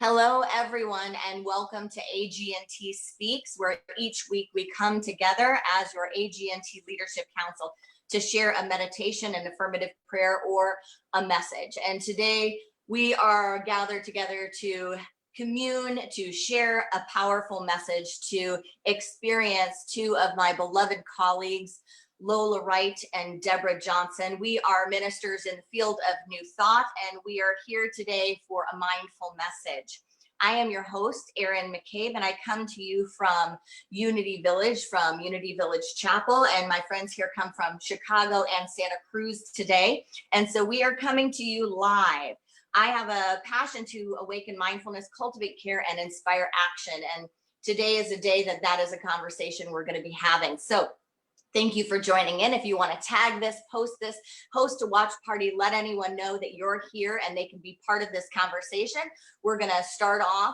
Hello, everyone, and welcome to AGNT Speaks, where each week we come together as your AGNT Leadership Council to share a meditation, an affirmative prayer, or a message. And today we are gathered together to commune, to share a powerful message, to experience two of my beloved colleagues, Lola Wright and Deborah Johnson. We are ministers in the field of New Thought, and we are here today for a mindful message. I am your host, Erin McCabe, and I come to you from Unity Village Chapel, and my friends here come from Chicago and Santa Cruz today. And so we are coming to you live. I have a passion to awaken mindfulness, cultivate care, and inspire action. And today is a day that is a conversation we're going to be having. So thank you for joining in. If you want to tag this, host a watch party, let anyone know that you're here and they can be part of this conversation. We're going to start off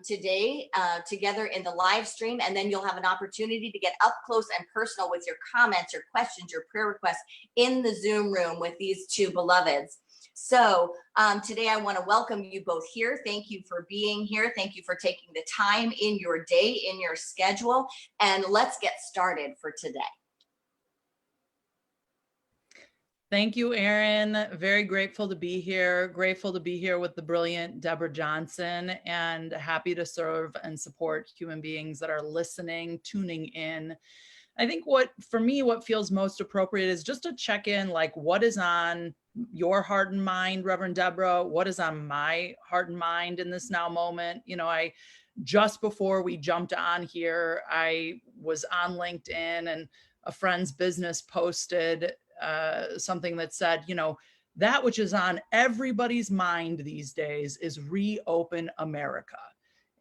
today together in the live stream, and then you'll have an opportunity to get up close and personal with your comments, your questions, your prayer requests in the Zoom room with these two beloveds. So today I want to welcome you both here. Thank you for being here. Thank you for taking the time in your day, in your schedule, and let's get started for today. Thank you, Erin. Very grateful to be here. Grateful to be here with the brilliant Deborah Johnson, and happy to serve and support human beings that are listening, tuning in. I think what feels most appropriate is just to check in, like, what is on your heart and mind, Reverend Deborah? What is on my heart and mind in this now moment? You know, just before we jumped on here, I was on LinkedIn, and a friend's business posted something that said, you know, that which is on everybody's mind these days is reopen America.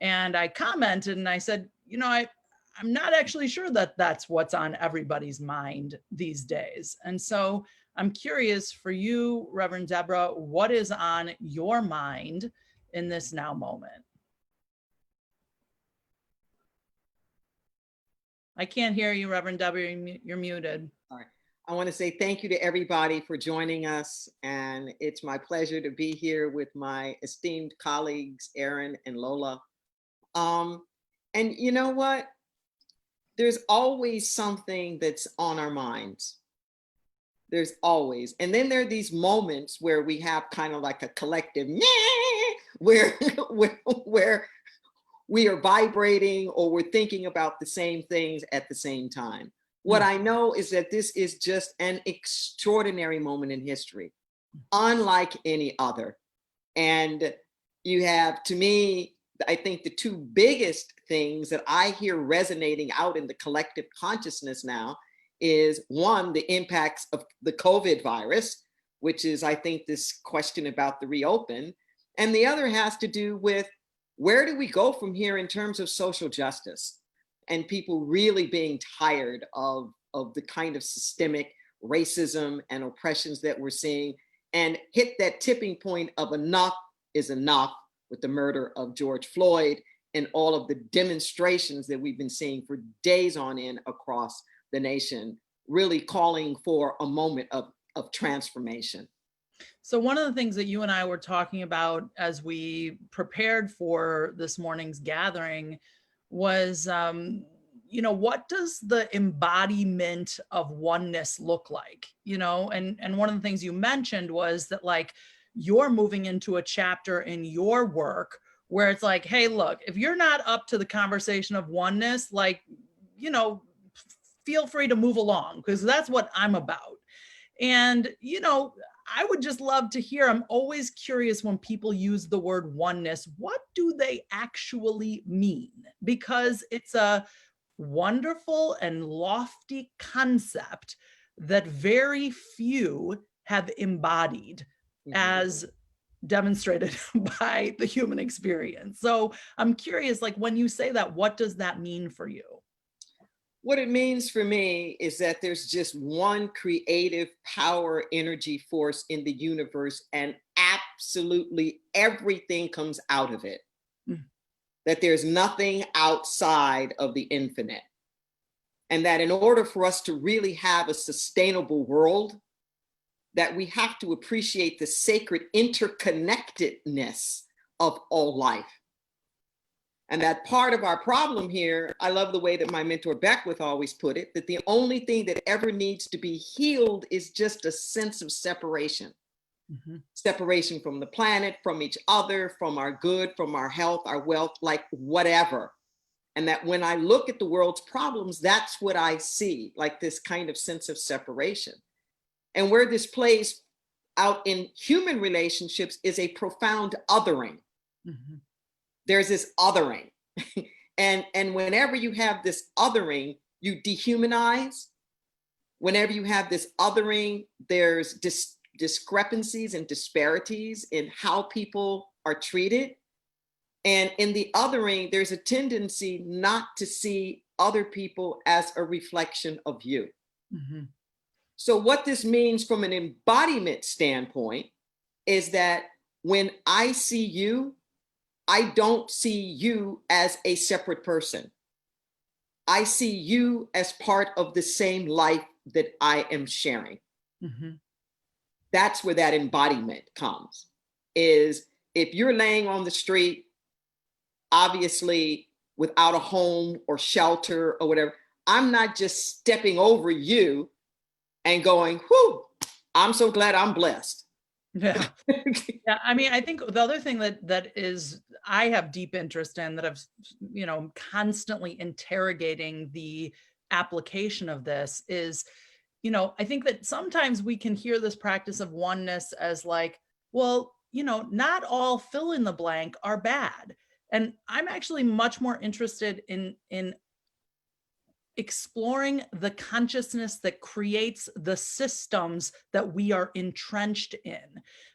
And I commented and I said, you know, I'm not actually sure that that's what's on everybody's mind these days. And so I'm curious for you, Reverend Deborah, what is on your mind in this now moment? I can't hear you, Reverend Deborah, you're muted. All right. I want to say thank you to everybody for joining us. And it's my pleasure to be here with my esteemed colleagues, Erin and Lola. And you know what? There's always something that's on our minds. There's always. And then there are these moments where we have kind of like a collective where we are vibrating or we're thinking about the same things at the same time. What I know is that this is just an extraordinary moment in history, unlike any other. And you have, to me, I think the two biggest things that I hear resonating out in the collective consciousness now is, one, the impacts of the COVID virus, which is, I think, this question about the reopen. And the other has to do with, where do we go from here in terms of social justice? And people really being tired of the kind of systemic racism and oppressions that we're seeing, and hit that tipping point of enough is enough with the murder of George Floyd and all of the demonstrations that we've been seeing for days on end across the nation, really calling for a moment of transformation. So one of the things that you and I were talking about as we prepared for this morning's gathering was, you know, what does the embodiment of oneness look like? You know, and one of the things you mentioned was that, like, you're moving into a chapter in your work where it's like, hey, look, if you're not up to the conversation of oneness, like, you know, feel free to move along, because that's what I'm about. And, you know, I would just love to hear, I'm always curious when people use the word oneness, what do they actually mean? Because it's a wonderful and lofty concept that very few have embodied as demonstrated by the human experience. So I'm curious, like, when you say that, what does that mean for you? What it means for me is that there's just one creative power, energy force in the universe, and absolutely everything comes out of it. That there's nothing outside of the infinite. And that in order for us to really have a sustainable world, that we have to appreciate the sacred interconnectedness of all life. And that part of our problem here, I love the way that my mentor Beckwith always put it, that the only thing that ever needs to be healed is just a sense of separation. Mm-hmm. Separation from the planet, from each other, from our good, from our health, our wealth, like whatever. And that when I look at the world's problems, that's what I see, like this kind of sense of separation. And where this plays out in human relationships is a profound othering. Mm-hmm. There's this othering. and whenever you have this othering, you dehumanize. Whenever you have this othering, there's discrepancies and disparities in how people are treated. And in the othering, there's a tendency not to see other people as a reflection of you. Mm-hmm. So what this means from an embodiment standpoint is that when I see you, I don't see you as a separate person. I see you as part of the same life that I am sharing. Mm-hmm. That's where that embodiment comes, is if you're laying on the street, obviously without a home or shelter or whatever, I'm not just stepping over you and going, whew, I'm so glad I'm blessed. Yeah. Yeah. I mean, I think the other thing that is, I have deep interest in, that I've, constantly interrogating the application of this is, I think that sometimes we can hear this practice of oneness as like, well, not all fill in the blank are bad. And I'm actually much more interested in exploring the consciousness that creates the systems that we are entrenched in.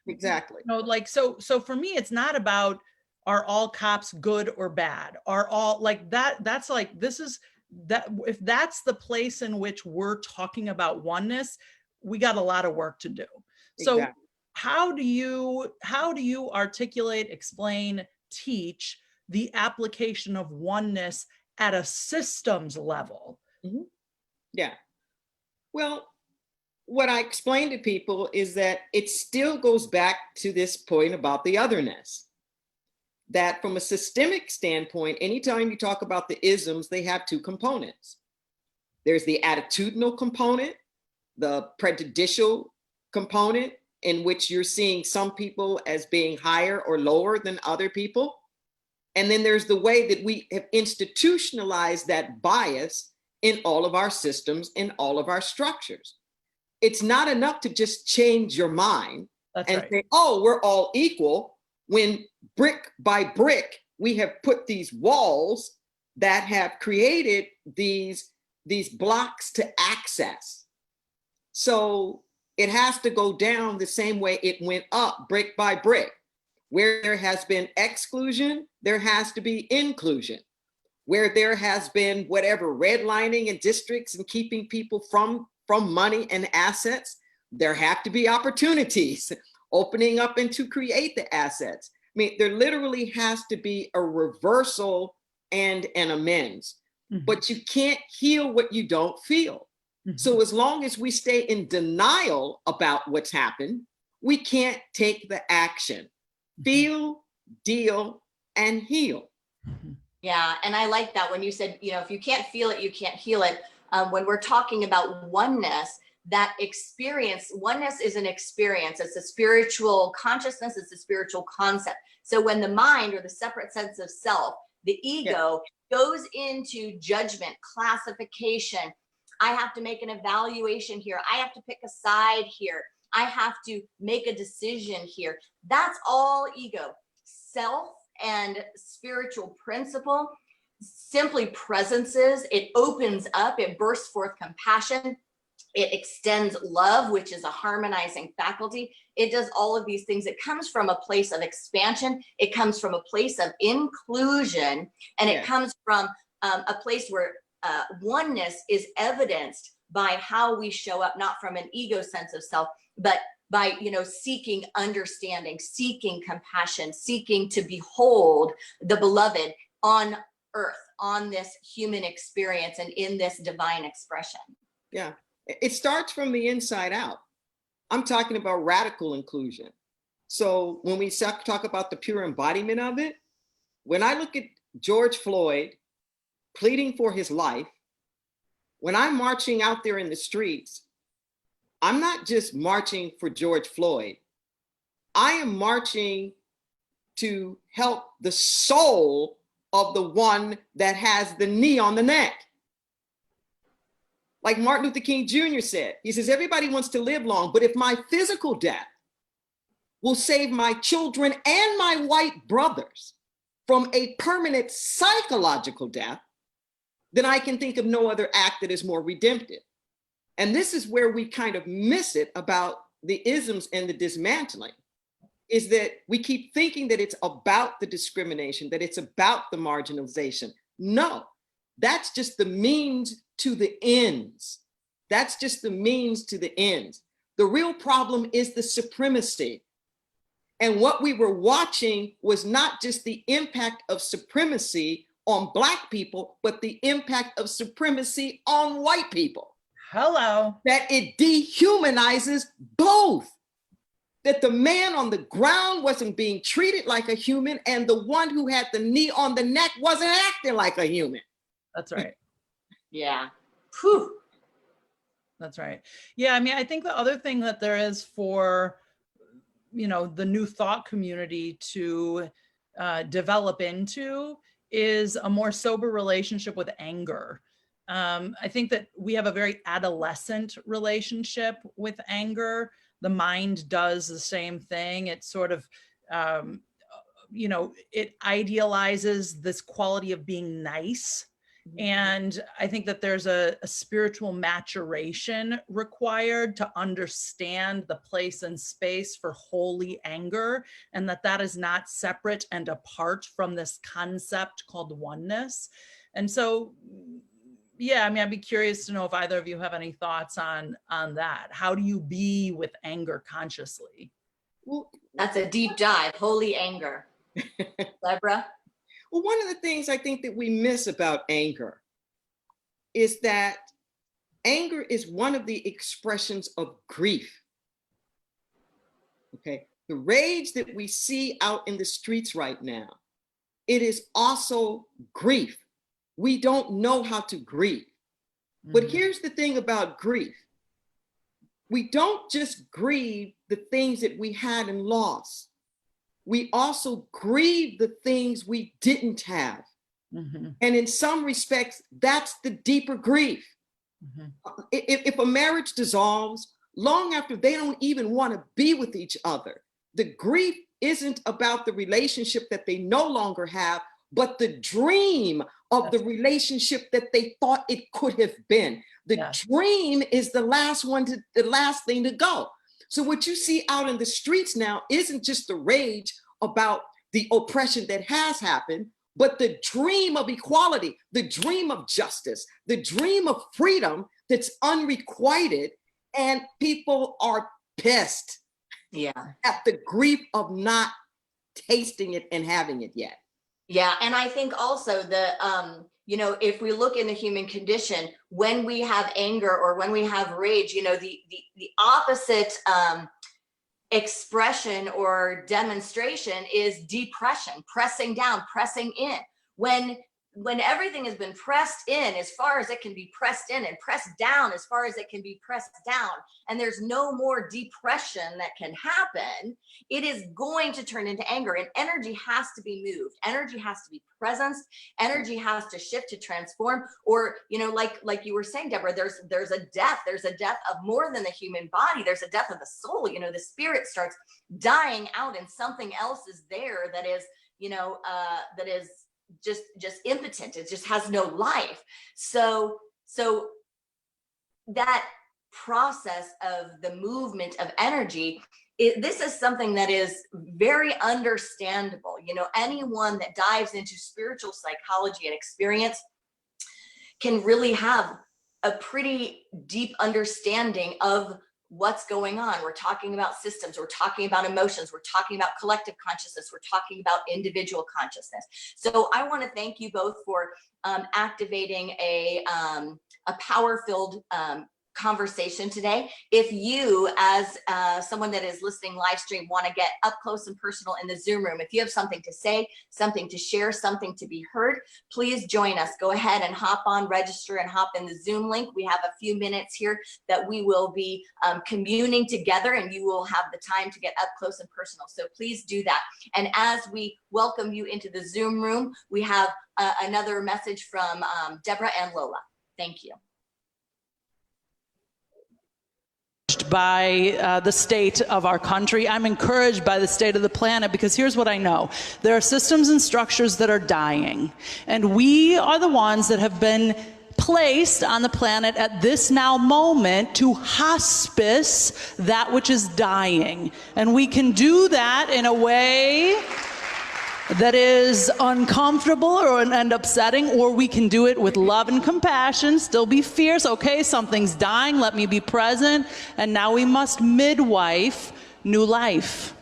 Exactly. So for me, it's not about, are all cops good or bad? Are all like that? That's like, this is that, if that's the place in which we're talking about oneness, we got a lot of work to do. So exactly. How do you articulate, explain, teach the application of oneness at a systems level? Mm-hmm. Yeah. Well, what I explain to people is that it still goes back to this point about the otherness. That from a systemic standpoint, anytime you talk about the isms, they have two components. There's the attitudinal component, the prejudicial component, in which you're seeing some people as being higher or lower than other people. And then there's the way that we have institutionalized that bias in all of our systems, in all of our structures. It's not enough to just change your mind and say, oh, we're all equal, when brick by brick, we have put these walls that have created these blocks to access. So it has to go down the same way it went up, brick by brick. Where there has been exclusion, there has to be inclusion. Where there has been whatever redlining in districts and keeping people from money and assets, there have to be opportunities opening up and to create the assets. I mean, there literally has to be a reversal and an amends, mm-hmm. but you can't heal what you don't feel. Mm-hmm. So as long as we stay in denial about what's happened, we can't take the action. Feel, deal, and heal. Yeah, and I like that when you said, if you can't feel it, you can't heal it. When we're talking about oneness, that experience, oneness is an experience. It's a spiritual consciousness. It's a spiritual concept. So when the mind, or the separate sense of self, the ego, goes into judgment, classification, I have to make an evaluation here. I have to pick a side here. I have to make a decision here. That's all ego. Self and spiritual principle simply presences. It opens up, it bursts forth compassion. It extends love, which is a harmonizing faculty. It does all of these things. It comes from a place of expansion. It comes from a place of inclusion. And it comes from a place where oneness is evidenced by how we show up, not from an ego sense of self, but by, seeking understanding, seeking compassion, seeking to behold the beloved on earth, on this human experience and in this divine expression. Yeah. It starts from the inside out. I'm talking about radical inclusion. So when we talk about the pure embodiment of it, when I look at George Floyd pleading for his life, when I'm marching out there in the streets, I'm not just marching for George Floyd. I am marching to help the soul of the one that has the knee on the neck. Like Martin Luther King Jr. said, he says, everybody wants to live long, but if my physical death will save my children and my white brothers from a permanent psychological death, then I can think of no other act that is more redemptive. And this is where we kind of miss it about the isms and the dismantling, is that we keep thinking that it's about the discrimination, that it's about the marginalization. No, that's just the means to the ends. That's just the means to the ends. The real problem is the supremacy. And what we were watching was not just the impact of supremacy on Black people, but the impact of supremacy on white people. Hello. That it dehumanizes both. That the man on the ground wasn't being treated like a human, and the one who had the knee on the neck wasn't acting like a human. That's right. Yeah. Whew. That's right. Yeah, I mean, I think the other thing that there is for, you know, the new thought community to develop into is a more sober relationship with anger. I think that we have a very adolescent relationship with anger. The mind does the same thing. It sort of, you know, it idealizes this quality of being nice. And I think that there's a spiritual maturation required to understand the place and space for holy anger, and that is not separate and apart from this concept called oneness. And so, yeah, I mean, I'd be curious to know if either of you have any thoughts on that. How do you be with anger consciously? Well, That's a deep dive. Holy anger. Deborah? Well, one of the things I think that we miss about anger is that anger is one of the expressions of grief. Okay, the rage that we see out in the streets right now, it is also grief. We don't know how to grieve. But here's the thing about grief. We don't just grieve the things that we had and lost. We also grieve the things we didn't have. And in some respects, that's the deeper grief. If a marriage dissolves, long after they don't even want to be with each other, the grief isn't about the relationship that they no longer have, but the dream of the relationship that they thought it could have been. The dream is the last thing to go. So what you see out in the streets now isn't just the rage about the oppression that has happened, but the dream of equality, the dream of justice, the dream of freedom that's unrequited, and people are pissed at the grief of not tasting it and having it yet. Yeah, and I think also you know, if we look in the human condition, when we have anger or when we have rage, you know, the opposite expression or demonstration is depression, pressing down, pressing in. When everything has been pressed in as far as it can be pressed in and pressed down as far as it can be pressed down, and there's no more depression that can happen, it is going to turn into anger, and energy has to be moved. Energy has to be presenced. Energy has to shift to transform, or, you know, like you were saying, Deborah, there's a death of more than the human body. There's a death of the soul. You know, the spirit starts dying out and something else is there that is, you know, that is just impotent. It just has no life. So that process of the movement of energy, this is something that is very understandable. You know, anyone that dives into spiritual psychology and experience can really have a pretty deep understanding of what's going on. We're talking about systems, we're talking about emotions, we're talking about collective consciousness, we're talking about individual consciousness. So I want to thank you both for activating a power-filled conversation today. If you, as someone that is listening live stream, want to get up close and personal in the Zoom room, if you have something to say, something to share, something to be heard, please join us. Go ahead and hop on, register, and hop in the Zoom link. We have a few minutes here that we will be communing together, and you will have the time to get up close and personal. So please do that. And as we welcome you into the Zoom room, we have another message from Deborah and Lola. Thank you. By the state of our country. I'm encouraged by the state of the planet, because here's what I know. There are systems and structures that are dying, and we are the ones that have been placed on the planet at this now moment to hospice that which is dying. And we can do that in a way that is uncomfortable and upsetting, or we can do it with love and compassion, still be fierce. Okay, something's dying, let me be present, and now we must midwife new life.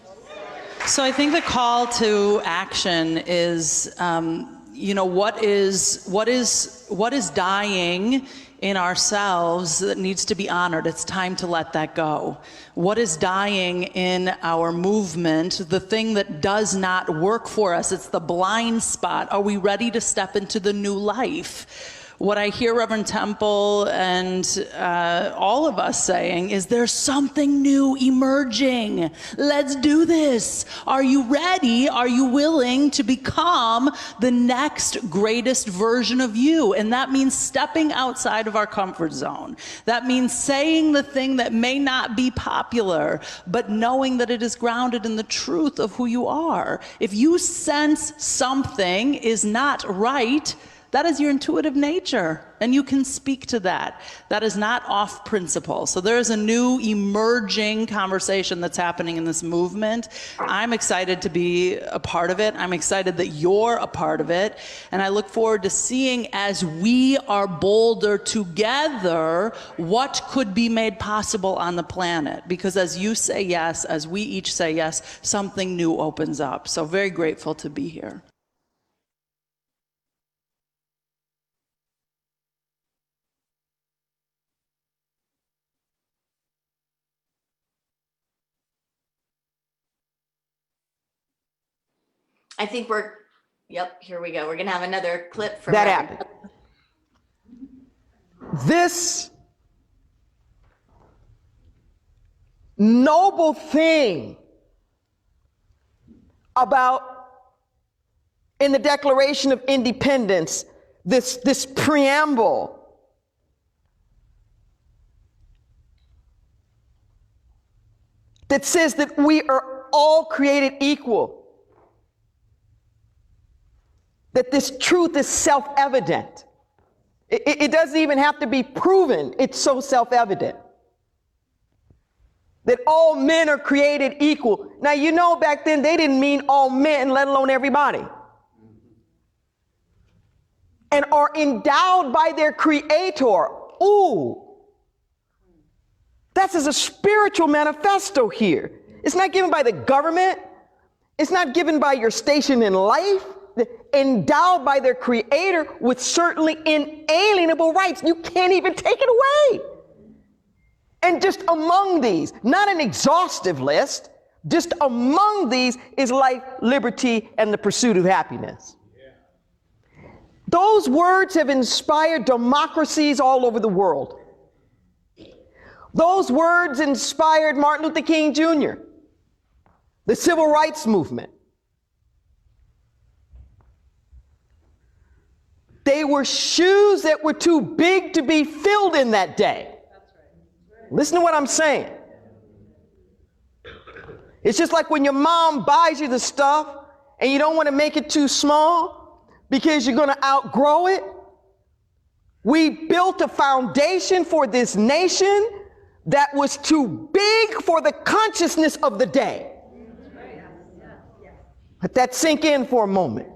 So I think the call to action is, what is dying in ourselves that needs to be honored. It's time to let that go. What is dying in our movement, the thing that does not work for us, it's the blind spot. Are we ready to step into the new life? What I hear Reverend Temple and all of us saying is there's something new emerging. Let's do this. Are you ready? Are you willing to become the next greatest version of you? And that means stepping outside of our comfort zone. That means saying the thing that may not be popular, but knowing that it is grounded in the truth of who you are. If you sense something is not right, that is your intuitive nature, and you can speak to that. That is not off principle. So there is a new emerging conversation that's happening in this movement. I'm excited to be a part of it. I'm excited that you're a part of it. And I look forward to seeing, as we are bolder together, what could be made possible on the planet. Because as you say yes, as we each say yes, something new opens up. So very grateful to be here. I think yep, here we go. We're gonna have another clip from that happened. This noble thing about, in the Declaration of Independence, this preamble that says that we are all created equal, that this truth is self-evident. It doesn't even have to be proven. It's so self-evident that all men are created equal. Now, back then they didn't mean all men, let alone everybody. And are endowed by their creator. Ooh, that's as a spiritual manifesto here. It's not given by the government. It's not given by your station in life. Endowed by their creator with certainly inalienable rights. You can't even take it away. And just among these, not an exhaustive list, just among these is life, liberty, and the pursuit of happiness. Yeah. Those words have inspired democracies all over the world. Those words inspired Martin Luther King Jr., the civil rights movement. They were shoes that were too big to be filled in that day. That's right. Listen to what I'm saying. It's just like when your mom buys you the stuff and you don't want to make it too small because you're going to outgrow it. We built a foundation for this nation that was too big for the consciousness of the day. Let that sink in for a moment.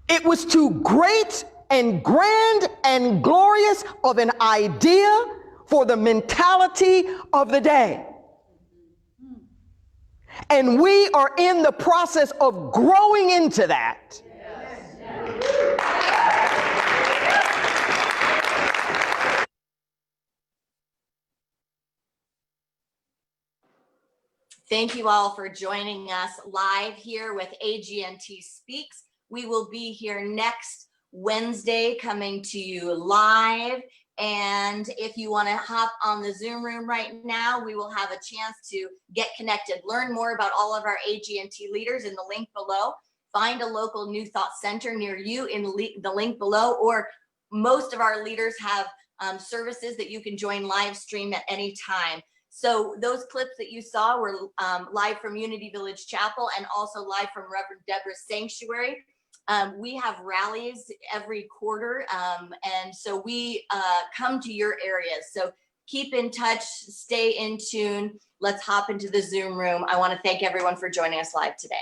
It was too great and grand and glorious of an idea for the mentality of the day. And we are in the process of growing into that. Thank you all for joining us live here with AGNT Speaks. We will be here next Wednesday coming to you live. And if you want to hop on the Zoom room right now, we will have a chance to get connected, learn more about all of our AGNT leaders in the link below. Find a local New Thought Center near you in the link below, or most of our leaders have services that you can join live stream at any time. So those clips that you saw were live from Unity Village Chapel and also live from Reverend Deborah's Sanctuary. We have rallies every quarter, and so we come to your areas. So keep in touch, stay in tune. Let's hop into the Zoom room. I want to thank everyone for joining us live today.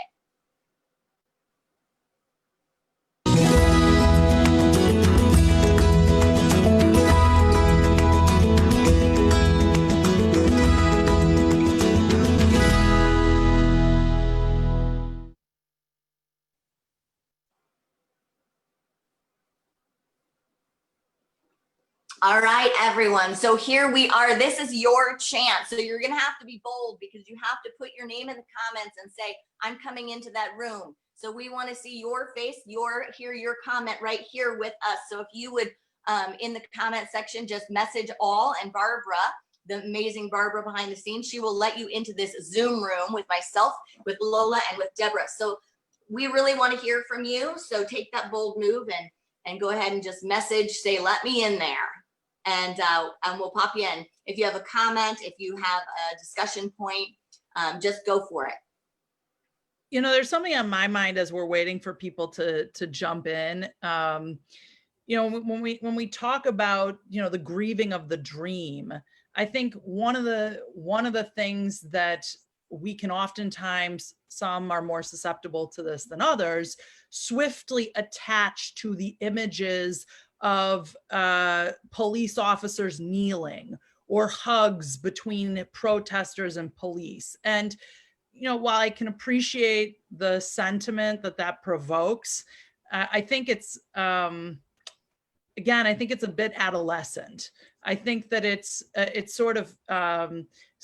All right, everyone. So here we are. This is your chance. So you're going to have to be bold because you have to put your name in the comments and say, I'm coming into that room. So we want to see your face, hear your comment right here with us. So if you would, in the comment section, just message all, and Barbara, the amazing Barbara behind the scenes, she will let you into this Zoom room with myself, with Lola, and with Deborah. So we really want to hear from you. So take that bold move and go ahead and just message, say, let me in there. And we'll pop you in. If you have a comment, if you have a discussion point, just go for it. You know, there's something on my mind as we're waiting for people to jump in. You know, when we talk about, you know, the grieving of the dream, I think one of the things that we can oftentimes, some are more susceptible to this than others, swiftly attach to the images of police officers kneeling or hugs between protesters and police. And, you know, while I can appreciate the sentiment that provokes, I think it's, again, I think it's a bit adolescent. I think that it sort of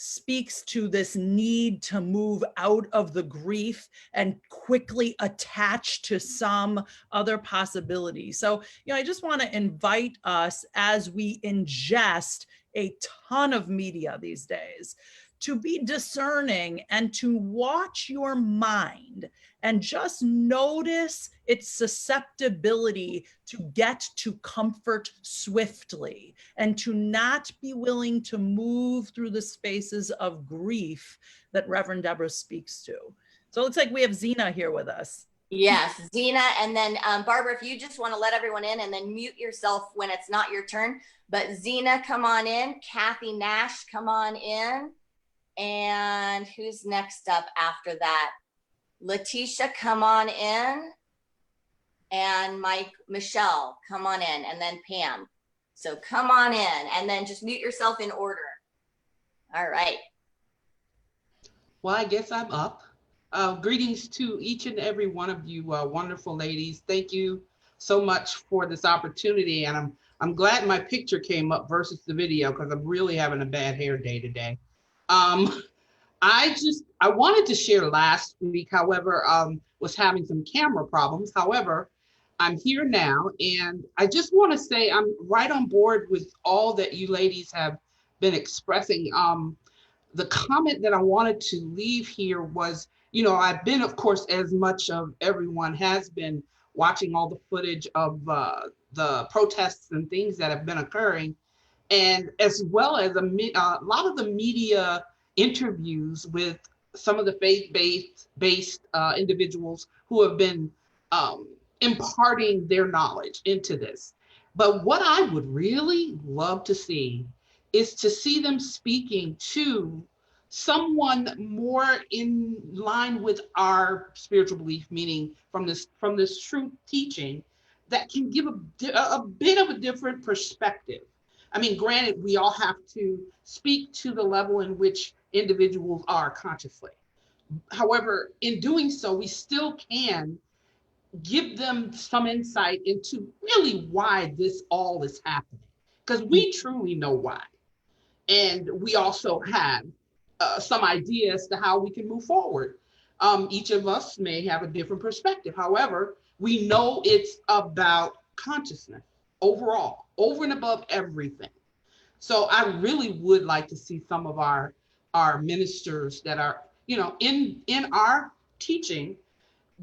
speaks to this need to move out of the grief and quickly attach to some other possibility. So, you know, I just want to invite us, as we ingest a ton of media these days, to be discerning and to watch your mind and just notice its susceptibility to get to comfort swiftly and to not be willing to move through the spaces of grief that Reverend Deborah speaks to. So it looks like we have Zena here with us. Yes, Zena, and then Barbara, if you just want to let everyone in and then mute yourself when it's not your turn. But Zena, come on in. Kathy Nash, come on in. And who's next up after that? Letitia, come on in. And Michelle, come on in. And then Pam. So come on in and then just mute yourself in order. All right. Well, I guess I'm up. Greetings to each and every one of you wonderful ladies. Thank you so much for this opportunity. And I'm glad my picture came up versus the video, because I'm really having a bad hair day today. I wanted to share last week, however, was having some camera problems. However, I'm here now, and I just want to say I'm right on board with all that you ladies have been expressing. The comment that I wanted to leave here was, you know, I've been, of course, as much of everyone has been, watching all the footage of the protests and things that have been occurring, and as well as a lot of the media interviews with some of the faith-based individuals who have been imparting their knowledge into this. But what I would really love to see is to see them speaking to someone more in line with our spiritual belief, meaning from this true teaching that can give a bit of a different perspective. I mean, granted, we all have to speak to the level in which individuals are consciously. However, in doing so, we still can give them some insight into really why this all is happening, because we truly know why. And we also have some idea as to how we can move forward. Each of us may have a different perspective. However, we know it's about consciousness overall, over and above everything. So I really would like to see some of our ministers that are, you know, in our teaching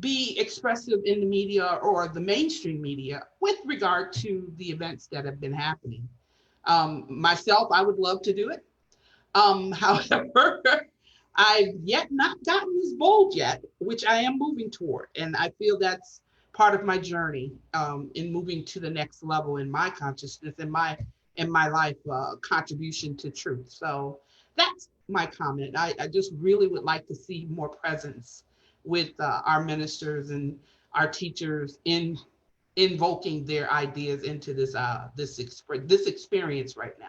be expressive in the media or the mainstream media with regard to the events that have been happening. Myself, I would love to do it. However, I've yet not gotten this bold yet, which I am moving toward. And I feel that's part of my journey in moving to the next level in my consciousness and my life contribution to truth. So that's my comment. I just really would like to see more presence with our ministers and our teachers in invoking their ideas into this experience right now.